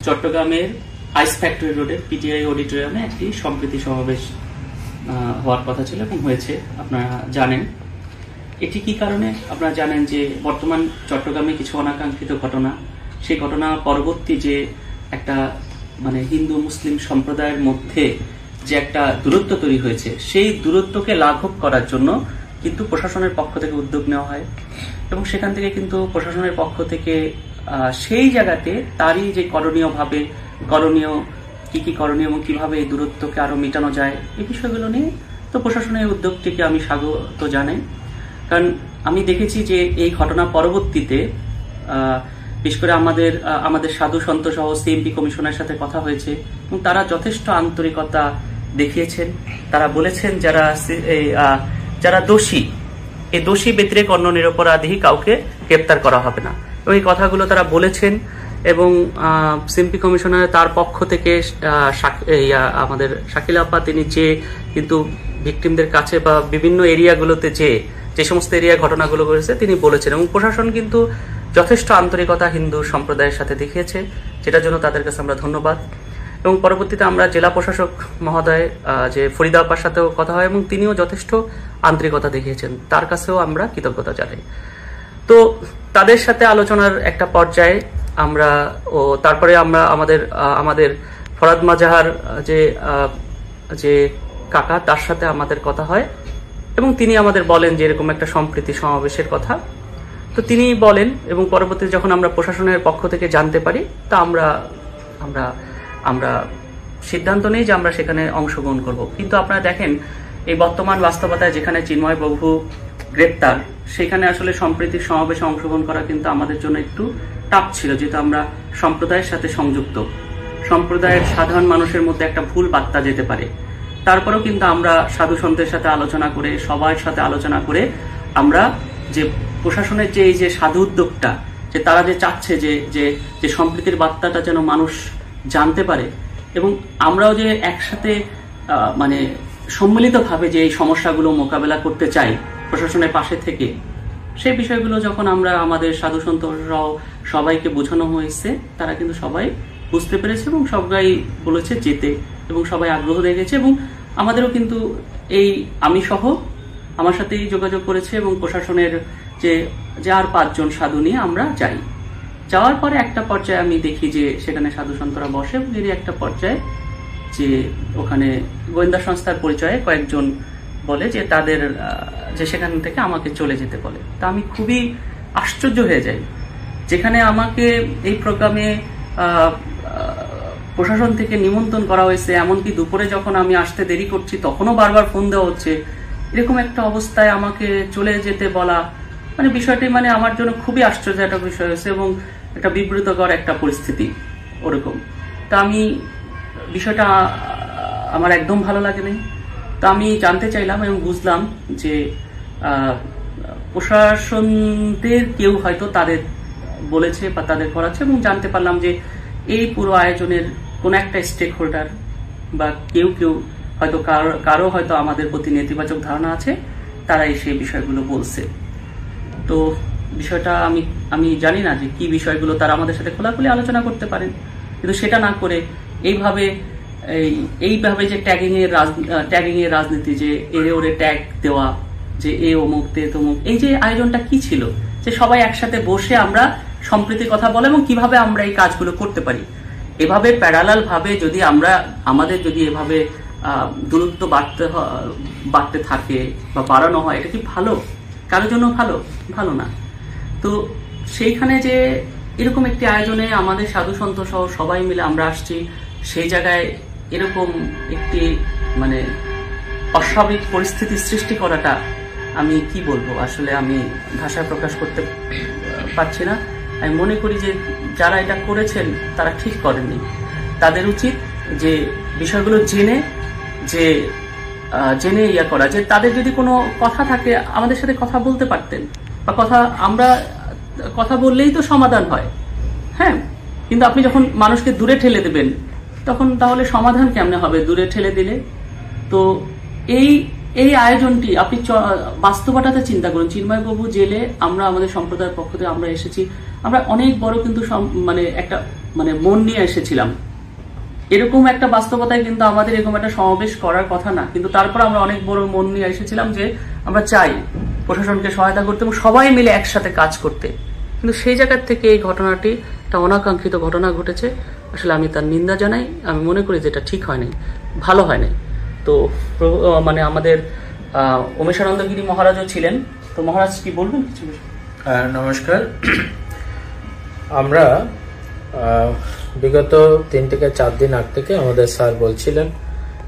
চট্টগ্রামের ice factory রোডের PTI অডিটোরিয়ামে একটি সম্প্রীতি সমাবেশ হওয়ার কথা ছিল এবং হয়েছে। আপনারা জানেন এটি কি কারণে। আপনারা জানেন যে বর্তমান চট্টগ্রামে কিছু অনাকাঙ্ক্ষিত ঘটনা, সেই ঘটনা পরবর্তী যে একটা হিন্দু মুসলিম সম্প্রদায়ের মধ্যে যে একটা দূরত্ব তৈরি হয়েছে, সেই দূরত্বকে লাঘব করার জন্য কিন্তু প্রশাসনের পক্ষ থেকে উদ্যোগ নেওয়া হয় এবং সেখান থেকে কিন্তু প্রশাসনের পক্ষ থেকে সেই জায়গাতে তারই যে করণীয় কি করণীয় এবং কিভাবে এই দূরত্বকে আরো মেটানো যায় এই বিষয়গুলো নিয়ে তো প্রশাসনের উদ্যোগটিকে আমি স্বাগত জানাই। কারণ আমি দেখেছি যে এই ঘটনা পরবর্তীতে বিশেষ করে আমাদের সাধু সন্ত সহ সিএমপি কমিশনের সাথে কথা হয়েছে এবং তারা যথেষ্ট আন্তরিকতা দেখিয়েছেন। তারা বলেছেন যারা দোষী, এই দোষী ব্যতিরেক অন্য নিরপরাধী কাউকে গ্রেপ্তার করা হবে না এবং এই কথাগুলো তারা বলেছেন। এবং সিএমপি কমিশনার তার পক্ষ থেকে আমাদের শাকিলা আপা তিনি যে কিন্তু ভিকটিমদের কাছে বা বিভিন্ন এরিয়াগুলোতে যে সমস্ত এরিয়া ঘটনাগুলো ঘটেছে তিনি বলেছেন এবং প্রশাসন কিন্তু যথেষ্ট আন্তরিকতা হিন্দু সম্প্রদায়ের সাথে দেখিয়েছে, যেটার জন্য তাদের কাছে আমরা ধন্যবাদ। এবং পরবর্তীতে আমরা জেলা প্রশাসক মহোদয় যে ফরিদা আপার সাথেও কথা হয় এবং তিনিও যথেষ্ট আন্তরিকতা দেখিয়েছেন, তার কাছেও আমরা কৃতজ্ঞতা জানাই। তো তাদের সাথে আলোচনার একটা পর্যায়ে তারপরে আমরা আমাদের ফরাদ মাজাহার যে কাকা, তার সাথে আমাদের কথা হয় এবং তিনি আমাদের বলেন যে এরকম একটা সম্প্রীতি সমাবেশের কথা। তো তিনি বলেন এবং পরবর্তীতে যখন আমরা প্রশাসনের পক্ষ থেকে জানতে পারি তা আমরা সিদ্ধান্ত নেই যে আমরা সেখানে অংশগ্রহণ করব। কিন্তু আপনারা দেখেন এই বর্তমান বাস্তবতায় যেখানে চিন্ময় প্রভু গ্রেপ্তার, সেখানে আসলে সম্প্রীতির সমাবেশে অংশগ্রহণ করা কিন্তু আমাদের জন্য একটু টাফ ছিল, যেহেতু আমরা সম্প্রদায়ের সাথে সংযুক্ত। সম্প্রদায়ের সাধারণ মানুষের মধ্যে একটা ভুল বার্তা যেতে পারে। তারপরেও কিন্তু আমরা সাধু সন্তের সাথে আলোচনা করে, সবার সাথে আলোচনা করে আমরা যে প্রশাসনের যে এই যে সাধু উদ্যোগটা, যে তারা যে চাচ্ছে যে সম্প্রীতির বার্তাটা যেন মানুষ জানতে পারে এবং আমরাও যে একসাথে সম্মিলিতভাবে যে এই সমস্যাগুলো মোকাবেলা করতে চাই প্রশাসনের পাশে থেকে, সেই বিষয়গুলো যখন আমরা আমাদের সাধু সন্তরাও সবাইকে বোঝানো হয়েছে, তারা কিন্তু সবাই বুঝতে পেরেছে এবং সবাই বলেছে যেতে এবং সবাই আগ্রহ দেখেছে এবং আমাদেরও কিন্তু আমি সহ আমার সাথেই যোগাযোগ করেছে এবং প্রশাসনের যে আর 5 জন সাধু নিয়ে আমরা যাওয়ার পরে একটা পর্যায়ে আমি দেখি যে সেখানে সাধু সন্তরা বসে এবং এরই একটা পর্যায়ে যে ওখানে গোয়েন্দা সংস্থার পরিচয়ে কয়েকজন বলে যে তাদের যে সেখান থেকে আমাকে চলে যেতে বলে। তা আমি খুবই আশ্চর্য হয়ে যাই, যেখানে আমাকে এই প্রোগ্রামে প্রশাসন থেকে নিমন্ত্রণ করা হয়েছে, এমনকি দুপুরে যখন আমি আসতে দেরি করছি তখনও বারবার ফোন দেওয়া হচ্ছে, এরকম একটা অবস্থায় আমাকে চলে যেতে বলা বিষয়টি আমার জন্য খুবই আশ্চর্য একটা বিষয় হয়েছে এবং একটা বিব্রতকর একটা পরিস্থিতি ওরকম। তা আমি বিষয়টা আমার একদম ভালো লাগেনি। তা আমি জানতে চাইলাম এবং বুঝলাম যে প্রশাসনদের কেউ হয়তো তাদের বলেছে বা তাদের করাচ্ছে এবং জানতে পারলাম যে এই পুরো আয়োজনের কোন একটা স্টেক হোল্ডার বা কেউ হয়তো কারো হয়তো আমাদের প্রতি নেতিবাচক ধারণা আছে, তারাই সেই বিষয়গুলো বলছে। তো বিষয়টা আমি জানি না যে কি বিষয়গুলো তারা আমাদের সাথে খোলাখুলি আলোচনা করতে পারেন, কিন্তু সেটা না করে এইভাবে যে ট্যাগিং এর রাজনীতি, যে এরে ওরে ট্যাগ দেওয়া, যে এ অমুক তে তমুক, এই যে আয়োজনটা কি ছিল যে সবাই একসাথে বসে আমরা সম্প্রীতির কথা বলে এবং কিভাবে আমরা এই কাজগুলো করতে পারি। এভাবে প্যারালাল ভাবে যদি আমাদের যদি এভাবে দূরত্ব বাড়তে থাকে বা বাড়ানো হয়, এটা কি ভালো? কারোর জন্য ভালো না। তো সেইখানে যে এরকম একটি আয়োজনে আমাদের সাধু সন্ত সহ সবাই মিলে আমরা আসছি, সেই জায়গায় এরকম একটি অস্বাভাবিক পরিস্থিতি সৃষ্টি করাটা আমি কি বলবো, আসলে আমি ভাষায় প্রকাশ করতে পারছি না। আমি মনে করি যে যারা এটা করেছেন তারা ঠিক করেননি। তাদের উচিত যে বিষয়গুলো জেনে করা, যে তাদের যদি কোনো কথা থাকে আমাদের সাথে কথা বলতে পারতেন বা আমরা কথা বললেই তো সমাধান হয়। হ্যাঁ, কিন্তু আপনি যখন মানুষকে দূরে ঠেলে দেবেন তখন তাহলে সমাধান কেমনে হবে দূরে ঠেলে দিলে? তো এই আয়োজনটি আপনি বাস্তবতাতে চিন্তা করুন। চিন্ময় প্রভু জেলে আমরা আমাদের সম্প্রদায়ের পক্ষ থেকে আমরা এসেছি, আমরা অনেক বড় কিন্তু একটা মানে মন নিয়ে এসেছিলাম, এরকম একটা বাস্তবতায় কিন্তু আমাদের এরকম একটা সমাবেশ করার কথা না, কিন্তু তারপর আমরা অনেক বড় মন নিয়ে এসেছিলাম যে আমরা চাই প্রশাসনকে সহায়তা করতে এবং সবাই মিলে একসাথে কাজ করতে। কিন্তু সেই জায়গার থেকে এই ঘটনাটি একটা অনাকাঙ্ক্ষিত ঘটনা ঘটেছে। আসলে আমি তার নিন্দা জানাই। আমি মনে করি যে এটা ঠিক হয়নি, ভালো হয়নি। তো মানে আমাদের উমেশানন্দগিরি মহারাজও ছিলেন। তো মহারাজ কি বলবেন কিছু? নমস্কার। আমরা বিগত 3 থেকে 4 দিন আগ থেকে আমাদের স্যার বলছিলেন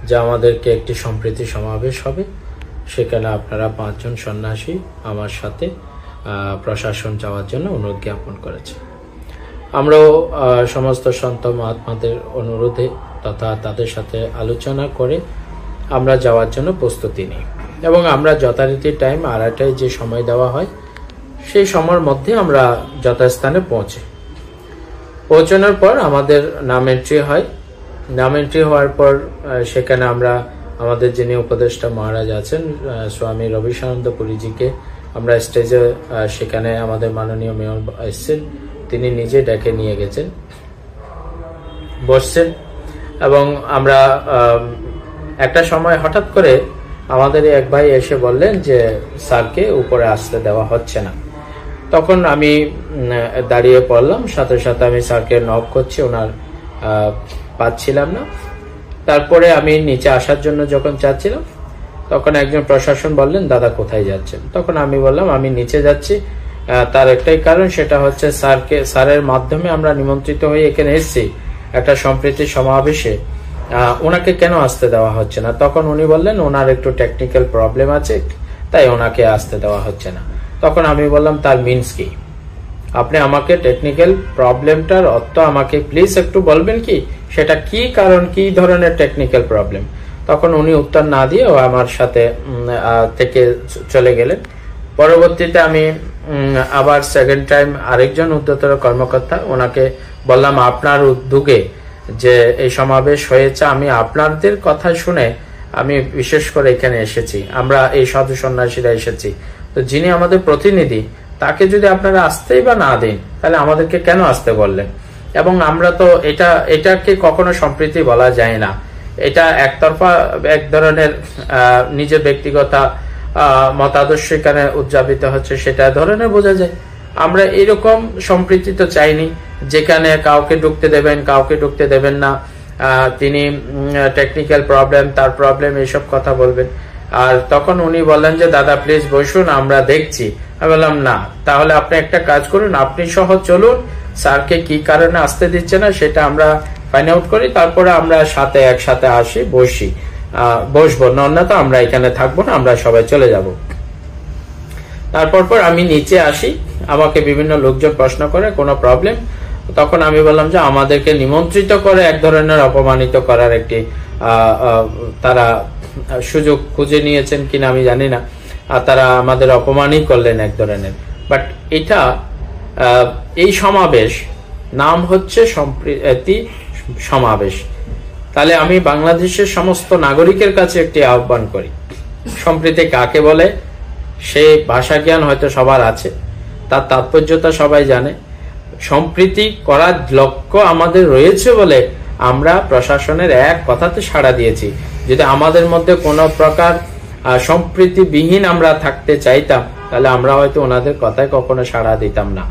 যে আমাদেরকে একটি সম্প্রীতি সমাবেশ হবে, সেখানে আপনারা 5 জন সন্ন্যাসী আমার সাথে প্রশাসন যাওয়ার জন্য অনুরোধ জ্ঞাপন করেছে। আমরাও সমস্ত সন্ত মহাত্মাদের অনুরোধে তথা তাদের সাথে আলোচনা করে আমরা যাওয়ার জন্য প্রস্তুতি নিই এবং আমরা যথারীতি টাইম 8টায় যে সময় দেওয়া হয় সেই সময়ের মধ্যে আমরা যথাস্থানে পৌঁছানোর পর আমাদের নাম এন্ট্রি হয়। নাম এন্ট্রি হওয়ার পর সেখানে আমরা আমাদের যিনি উপদেষ্টা মহারাজ আছেন স্বামী রবিশানন্দ পুরীজিকে আমরা স্টেজে, সেখানে আমাদের মাননীয় মেয়র এসছেন, তিনি নিজে ডেকে নিয়ে গেছেন, বসছেন এবং আমরা একটা সময় হঠাৎ করে আমাদের এক ভাই এসে বললেন যে স্যারকে উপরে আসতে দেওয়া হচ্ছে না। তখন আমি দাঁড়িয়ে পড়লাম, সাথে সাথে আমি স্যারকে নক করছি, ওনার পাচ্ছিলাম না। তারপরে আমি নিচে আসার জন্য যখন চাচ্ছিলাম তখন একজন প্রশাসন বললেন দাদা কোথায় যাচ্ছেন? তখন আমি বললাম আমি নিচে যাচ্ছি। তার একটাই কারণ, সেটা হচ্ছে স্যারের মাধ্যমে আমরা নিমন্ত্রিত হয়ে এখানে এসেছি একটা সম্প্রীতি সমাবেশে, ওনাকে কেন আসতে দেওয়া হচ্ছে না? তখন উনি বললেন ওনার একটু টেকনিক্যাল প্রবলেম আছে, তাই ওনাকে আসতে দেওয়া হচ্ছে না। তখন আমি বললাম তার মিনস কি? আপনি আমাকে টেকনিক্যাল প্রবলেমটার অর্থ আমাকে প্লিজ একটু বলবেন কি, সেটা কি কারণ, কি ধরনের টেকনিক্যাল প্রবলেম? তখন উনি উত্তর না দিয়ে আমার সাথে থেকে চলে গেলেন। পরবর্তীতে আমি আবার সেকেন্ড টাইম আরেকজন উচ্চতর কর্মকর্তা, ওনাকে বললাম আপনার উদ্যোগে যে এই সমাবেশ হয়েছে, আমি আপনাদের কথা শুনে আমি বিশেষ করে এখানে এসেছি, আমরা এই সাধু সন্ন্যাসীরা এসেছি, তো যিনি আমাদের প্রতিনিধি তাকে যদি আপনারা আসতেই বা না দিন তাহলে আমাদেরকে কেন আসতে বললেন? এবং আমরা তো এটাকে কখনো সম্প্রীতি বলা যায় না, এটা একতরফা এক ধরনের নিজের ব্যক্তিগত মতাদর্শ এখানে উদযাপিত হচ্ছে, সেটা ধরনের বোঝা যায়। আমরা এরকম সম্প্রীতি তো চাইনি যেখানে কাউকে ঢুকতে দেবেন, কাউকে ঢুকতে দেবেন না, তিনি টেকনিক্যাল প্রবলেম, তার প্রবলেম, এইসব কথা বলবেন। আর তখন উনি বললেন যে দাদা প্লিজ বসুন, আমরা দেখছি। আমি বললাম না, তাহলে আপনি একটা কাজ করুন, আপনি সহ চলুন, স্যারকে কি কারণে আসতে দিচ্ছে না সেটা আমরা ফাইন্ড আউট করি, তারপরে আমরা একসাথে আসি, বসবো, অন্যথা আমরা এখানে থাকবো না, আমরা সবাই চলে যাব। তারপর আমি নিচে আসি, আমাকে বিভিন্ন লোকজন প্রশ্ন করে কোনো প্রবলেম, তখন আমি বললাম যে আমাদেরকে নিমন্ত্রিত করে এক ধরনের অপমানিত করার একটি তারা সুযোগ খুঁজে নিয়েছেন কিনা আমি জানি না, আর তারা আমাদের অপমানই করলেন এক ধরনের। বাট এটা এই সমাবেশ নাম হচ্ছে সম্প্রীতি সমাবেশ। তাহলে আমি বাংলাদেশের সমস্ত নাগরিকের কাছে একটি আহ্বান করি, সম্প্রীতি কাকে বলে সে ভাষা জ্ঞান হয়তো সবার আছে, তার তাৎপর্যতা সবাই জানে। সম্প্রীতি করার লক্ষ্য আমাদের রয়েছে বলে আমরা প্রশাসনের এক কথাতে সাড়া দিয়েছি। যদি আমাদের মধ্যে কোনো প্রকার সম্প্রীতিবিহীন আমরা থাকতে চাইতাম তাহলে আমরা হয়তো ওনাদের কথায় কখনো সাড়া দিতাম না।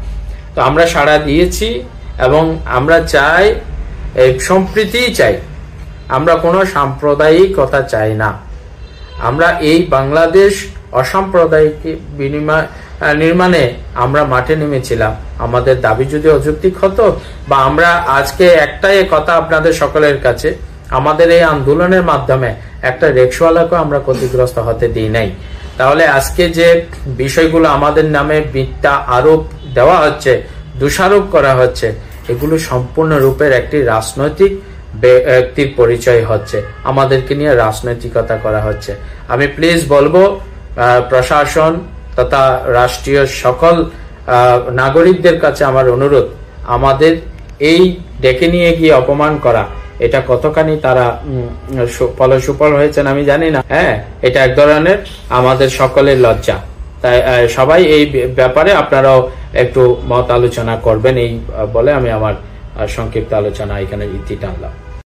তো আমরা সাড়া দিয়েছি এবং আমরা চাই সম্প্রীতিই চাই, আমরা কোনো সাম্প্রদায়িকতা চাই না। আমরা এই বাংলাদেশ অসাম্প্রদায়িক নির্মাণে আমরা মাঠে নেমেছিলাম। আমাদের দাবি যদি অযৌক্তিক হতো বা আমরা আজকে একটাই কথা আপনাদের সকলের কাছে, আমাদের এই আন্দোলনের মাধ্যমে একটা রিকশাওয়ালাকে আমরা ক্ষতিগ্রস্ত হতে দিই নাই, তাহলে আজকে যে বিষয়গুলো আমাদের নামে মিথ্যা আরোপ দেওয়া হচ্ছে, দোষারোপ করা হচ্ছে, এগুলো সম্পূর্ণ রূপের একটি রাজনৈতিক ব্যক্তির পরিচয় হচ্ছে, আমাদেরকে নিয়ে রাজনৈতিকতা করা হচ্ছে। আমি প্লিজ বলবো প্রশাসন তথা রাষ্ট্রীয় সকল নাগরিকদের কাছে আমার অনুরোধ, আমাদের এই ডেকে নিয়ে গিয়ে অপমান করা এটা কতখানি তারা সুফল হয়েছেন আমি জানি না। হ্যাঁ, এটা এক ধরনের আমাদের সকলের লজ্জা। তাই সবাই এই ব্যাপারে আপনারাও একটু মত আলোচনা করবেন এই বলে আমি আমার সংক্ষিপ্ত আলোচনা এখানে ইতি টানলাম।